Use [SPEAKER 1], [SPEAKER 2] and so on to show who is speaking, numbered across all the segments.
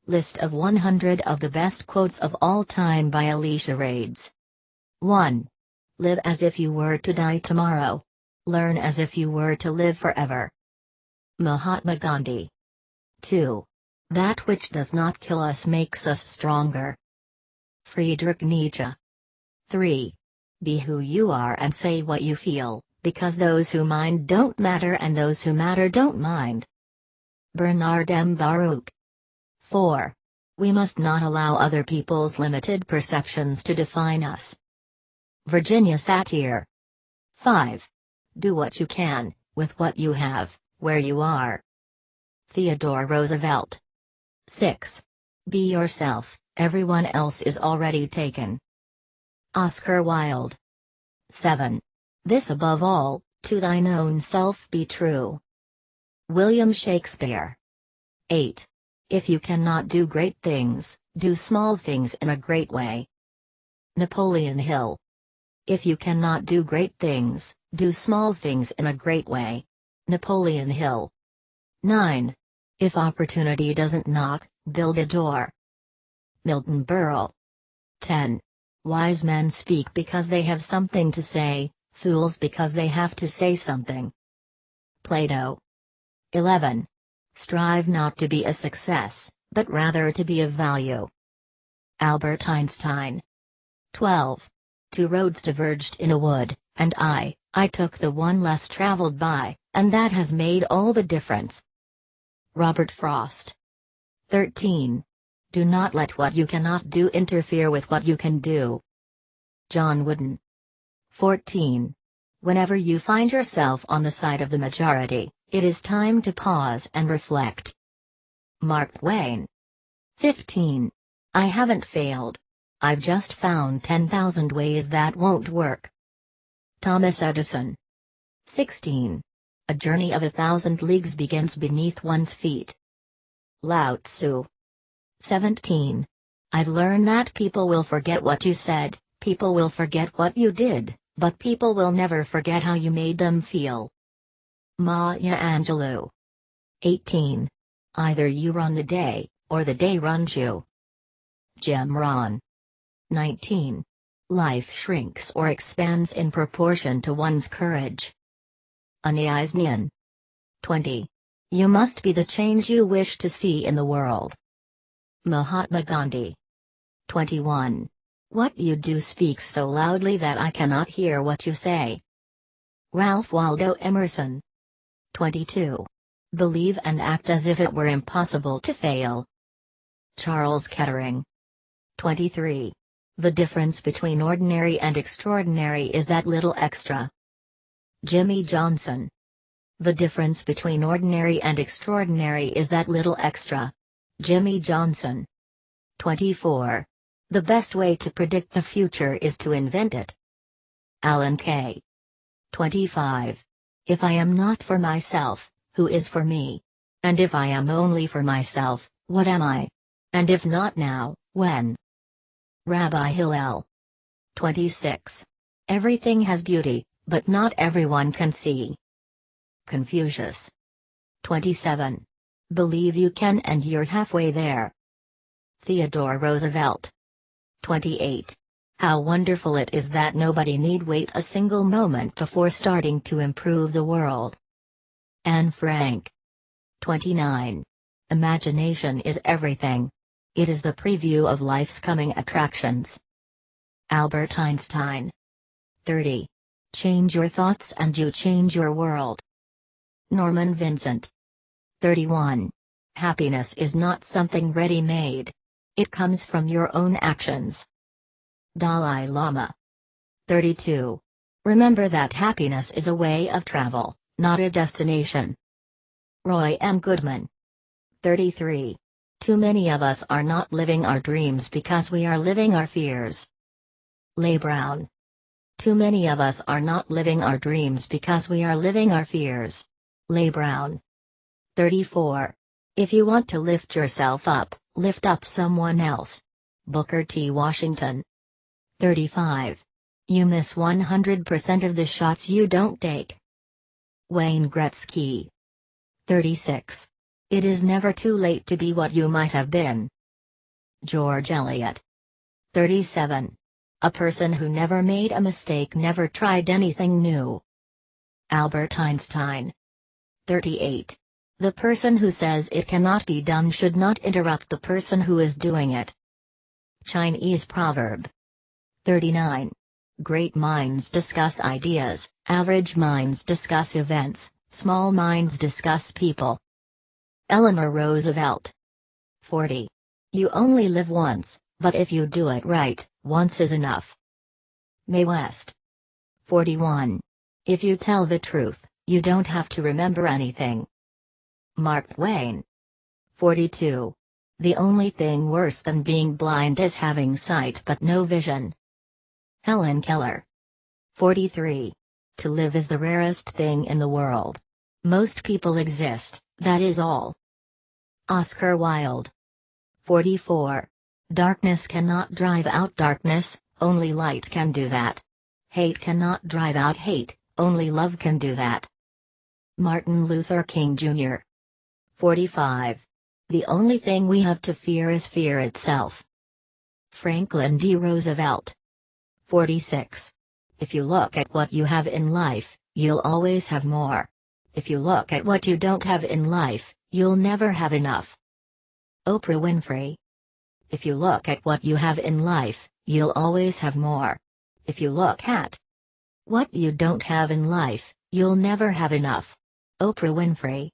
[SPEAKER 1] List of 100 of the best quotes of all time by Alicia Rades. 1. Live as if you were to die tomorrow. Learn as if you were to live forever. Mahatma Gandhi. 2. That which does not kill us makes us stronger. Friedrich Nietzsche. 3. Be who you are and say what you feel, because those who mind don't matter and those who matter don't mind. Bernard M. Baruch. 4. We must not allow other people's limited perceptions to define us. Virginia Satir. 5. Do what you can, with what you have, where you are. Theodore Roosevelt. 6. Be yourself, everyone else is already taken. Oscar Wilde. 7. This above all, to thine own self be true. William Shakespeare. 8. If you cannot do great things, do small things in a great way. Napoleon Hill. If you cannot do great things, do small things in a great way. Napoleon Hill. 9. If opportunity doesn't knock, build a door. Milton Berle. 10. Wise men speak because they have something to say, fools because they have to say something. Plato. 11. Strive not to be a success, but rather to be of value. Albert Einstein. 12. Two roads diverged in a wood, and I took the one less traveled by, and that has made all the difference. Robert Frost. 13. Do not let what you cannot do interfere with what you can do. John Wooden. 14. Whenever you find yourself on the side of the majority, it is time to pause and reflect. Mark Twain. 15. I haven't failed. I've just found 10,000 ways that won't work. Thomas Edison. 16. A journey of 1,000 leagues begins beneath one's feet. Lao Tzu. 17. I've learned that people will forget what you said, people will forget what you did, but people will never forget how you made them feel. Maya Angelou. 18. Either you run the day, or the day runs you. Jim Rohn. 19. Life shrinks or expands in proportion to one's courage. Anais Nin. 20. You must be the change you wish to see in the world. Mahatma Gandhi. 21. What you do speaks so loudly that I cannot hear what you say. Ralph Waldo Emerson. 22. Believe and act as if it were impossible to fail. Charles Kettering. 23. The difference between ordinary and extraordinary is that little extra. Jimmy Johnson. The difference between ordinary and extraordinary is that little extra. Jimmy Johnson. 24. The best way to predict the future is to invent it. Alan Kay. 25. If I am not for myself, who is for me? And if I am only for myself, what am I? And if not now, when? Rabbi Hillel. 26. Everything has beauty, but not everyone can see. Confucius. 27. Believe you can and you're halfway there. Theodore Roosevelt. 28. How wonderful it is that nobody need wait a single moment before starting to improve the world. Anne Frank. 29. Imagination is everything. It is the preview of life's coming attractions. Albert Einstein. 30. Change your thoughts and you change your world. Norman Vincent. 31. Happiness is not something ready-made. It comes from your own actions. Dalai Lama. 32. Remember that happiness is a way of travel, not a destination. Roy M. Goodman. 33. Too many of us are not living our dreams because we are living our fears. Leigh Brown. Too many of us are not living our dreams because we are living our fears. Leigh Brown. 34. If you want to lift yourself up, lift up someone else. Booker T. Washington. 35. You miss 100% of the shots you don't take. Wayne Gretzky. 36. It is never too late to be what you might have been. George Eliot. 37. A person who never made a mistake never tried anything new. Albert Einstein. 38. The person who says it cannot be done should not interrupt the person who is doing it. Chinese proverb. 39. Great minds discuss ideas, average minds discuss events, small minds discuss people. Eleanor Roosevelt. 40. You only live once, but if you do it right, once is enough. Mae West. 41. If you tell the truth, you don't have to remember anything. Mark Twain. 42. The only thing worse than being blind is having sight but no vision. Helen Keller. 43. To live is the rarest thing in the world. Most people exist, that is all. Oscar Wilde. 44. Darkness cannot drive out darkness, only light can do that. Hate cannot drive out hate, only love can do that. Martin Luther King Jr. 45. The only thing we have to fear is fear itself. Franklin D. Roosevelt. 46. If you look at what you have in life, you'll always have more. If you look at what you don't have in life, you'll never have enough. Oprah Winfrey. If you look at what you have in life, you'll always have more. If you look at what you don't have in life, you'll never have enough. Oprah Winfrey.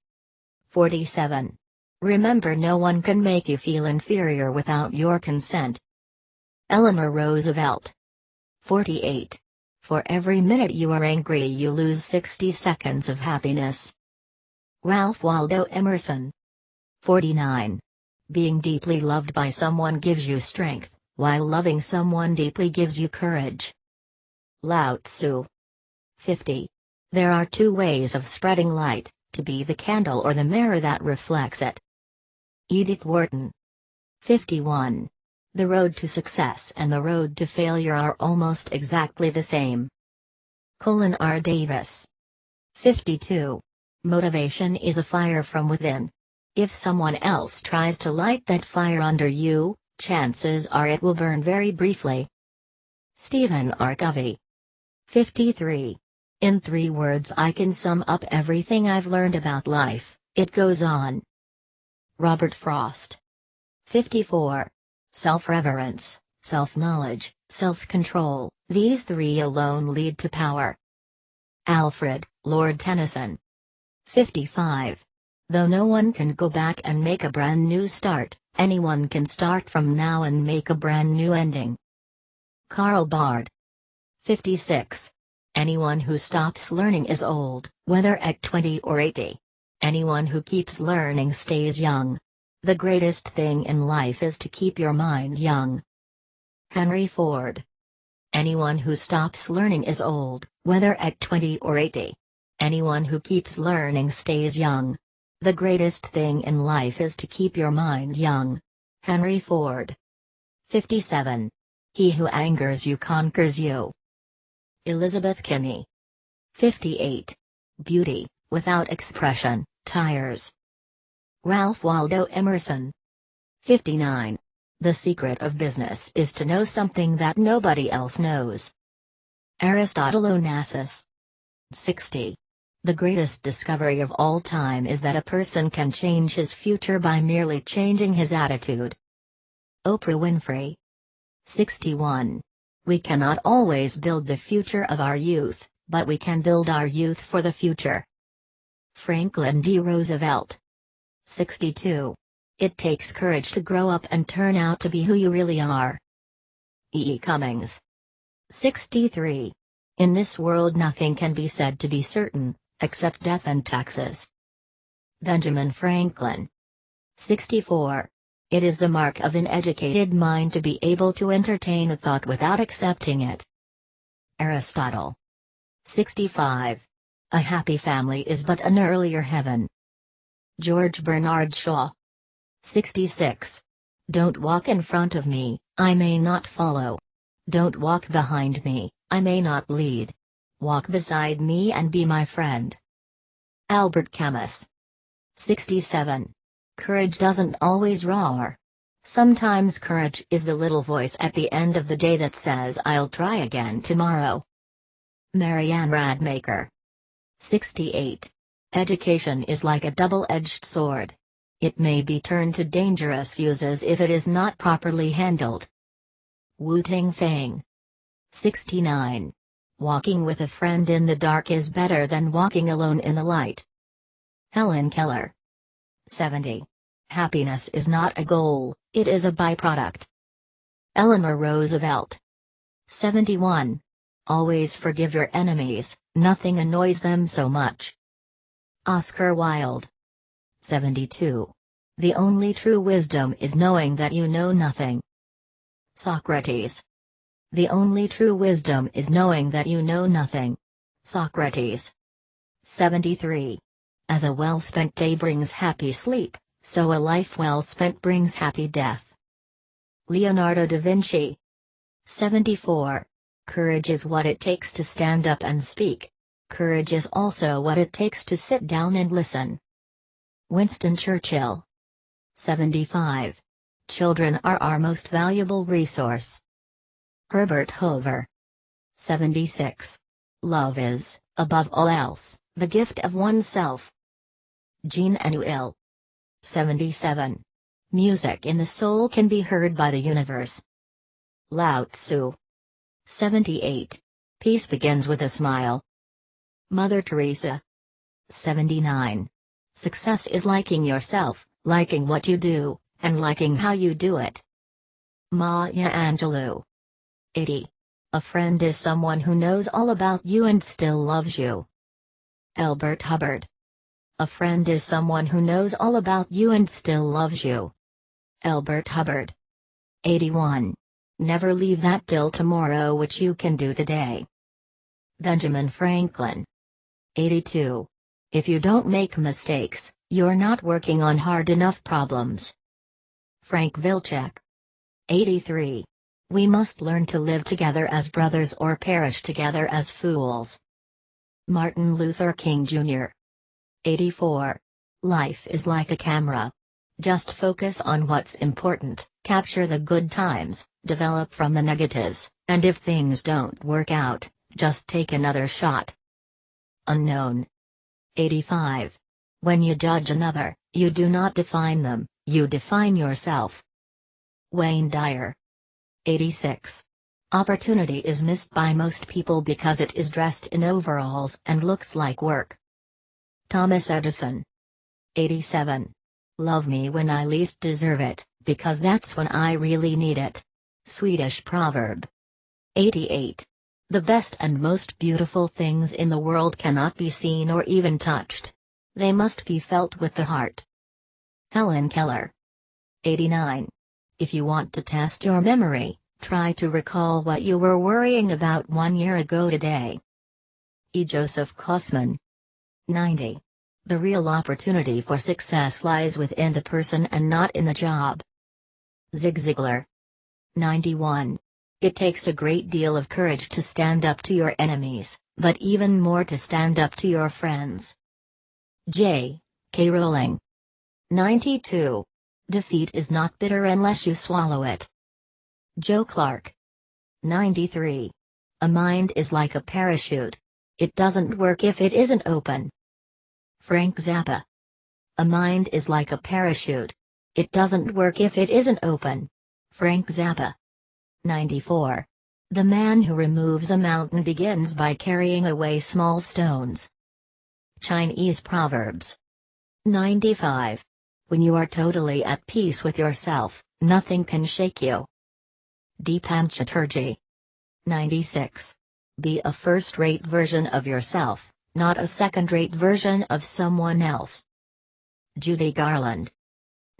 [SPEAKER 1] 47. Remember, no one can make you feel inferior without your consent. Eleanor Roosevelt. 48. For every minute you are angry, you lose 60 seconds of happiness. Ralph Waldo Emerson. 49. Being deeply loved by someone gives you strength, while loving someone deeply gives you courage. Lao Tzu. 50. There are two ways of spreading light, to be the candle or the mirror that reflects it. Edith Wharton. 51. The road to success and the road to failure are almost exactly the same. Colin R. Davis. 52. Motivation is a fire from within. If someone else tries to light that fire under you, chances are it will burn very briefly. Stephen R. Covey. 53. In 3 words I can sum up everything I've learned about life: it goes on. Robert Frost. 54. Self-reverence, self-knowledge, self-control, these 3 alone lead to power. Alfred, Lord Tennyson. 55. Though no one can go back and make a brand new start, anyone can start from now and make a brand new ending. Karl Bard. 56. Anyone who stops learning is old, whether at 20 or 80. Anyone who keeps learning stays young. The greatest thing in life is to keep your mind young. Henry Ford. Anyone who stops learning is old, whether at 20 or 80. Anyone who keeps learning stays young. The greatest thing in life is to keep your mind young. Henry Ford. 57. He who angers you conquers you. Elizabeth Kinney. 58. Beauty, without expression, tires. Ralph Waldo Emerson. 59. The secret of business is to know something that nobody else knows. Aristotle Onassis. 60. The greatest discovery of all time is that a person can change his future by merely changing his attitude. Oprah Winfrey. 61. We cannot always build the future of our youth, but we can build our youth for the future. Franklin D. Roosevelt. 62. It takes courage to grow up and turn out to be who you really are. E. E. Cummings. 63. In this world nothing can be said to be certain, except death and taxes. Benjamin Franklin. 64. It is the mark of an educated mind to be able to entertain a thought without accepting it. Aristotle. 65. A happy family is but an earlier heaven. George Bernard Shaw. 66. Don't walk in front of me, I may not follow. Don't walk behind me, I may not lead. Walk beside me and be my friend. Albert Camus. 67. Courage doesn't always roar. Sometimes courage is the little voice at the end of the day that says, "I'll try again tomorrow." Marianne Radmacher. 68. Education is like a double-edged sword. It may be turned to dangerous uses if it is not properly handled. Wu-Ting Fang. 69. Walking with a friend in the dark is better than walking alone in the light. Helen Keller. 70. Happiness is not a goal, it is a byproduct. Eleanor Roosevelt. 71. Always forgive your enemies, nothing annoys them so much. Oscar Wilde. 72. The only true wisdom is knowing that you know nothing. Socrates. The only true wisdom is knowing that you know nothing. Socrates. 73. As a well-spent day brings happy sleep, so a life well spent brings happy death. Leonardo da Vinci. 74. Courage is what it takes to stand up and speak. Courage is also what it takes to sit down and listen. Winston Churchill. 75. Children are our most valuable resource. Herbert Hoover. 76. Love is, above all else, the gift of oneself. Jean Anouilh. 77. Music in the soul can be heard by the universe. Lao Tzu. 78. Peace begins with a smile. Mother Teresa. 79. Success is liking yourself, liking what you do, and liking how you do it. Maya Angelou. 80. A friend is someone who knows all about you and still loves you. Elbert Hubbard. A friend is someone who knows all about you and still loves you. Elbert Hubbard. 81. Never leave that till tomorrow which you can do today. Benjamin Franklin. 82. If you don't make mistakes, you're not working on hard enough problems. Frank Wilczek. 83. We must learn to live together as brothers or perish together as fools. Martin Luther King Jr. 84. Life is like a camera. Just focus on what's important, capture the good times, develop from the negatives, and if things don't work out, just take another shot. Unknown. 85. When you judge another, you do not define them, you define yourself. Wayne Dyer. 86. Opportunity is missed by most people because it is dressed in overalls and looks like work. Thomas Edison. 87. Love me when I least deserve it, because that's when I really need it. Swedish proverb. 88. The best and most beautiful things in the world cannot be seen or even touched. They must be felt with the heart. Helen Keller. 89. If you want to test your memory, try to recall what you were worrying about 1 year ago today. E. Joseph Kossman. 90. The real opportunity for success lies within the person and not in the job. Zig Ziglar. 91. It takes a great deal of courage to stand up to your enemies, but even more to stand up to your friends. J. K. Rowling. 92. Defeat is not bitter unless you swallow it. Joe Clark. 93. A mind is like a parachute. It doesn't work if it isn't open. Frank Zappa. A mind is like a parachute. It doesn't work if it isn't open. Frank Zappa. 94. The man who removes a mountain begins by carrying away small stones. Chinese Proverbs. 95. When you are totally at peace with yourself, nothing can shake you. Deepak Chatterjee. 96. Be a first-rate version of yourself, not a second-rate version of someone else. Judy Garland.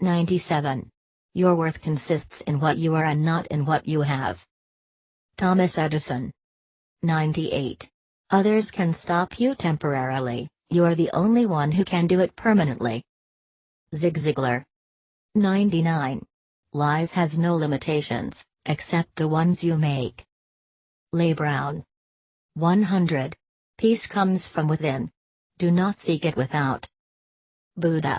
[SPEAKER 1] 97. Your worth consists in what you are and not in what you have. Thomas Edison. 98. Others can stop you temporarily, you're the only one who can do it permanently. Zig Ziglar. 99. Life has no limitations, except the ones you make. Les Brown. 100. Peace comes from within. Do not seek it without. Buddha.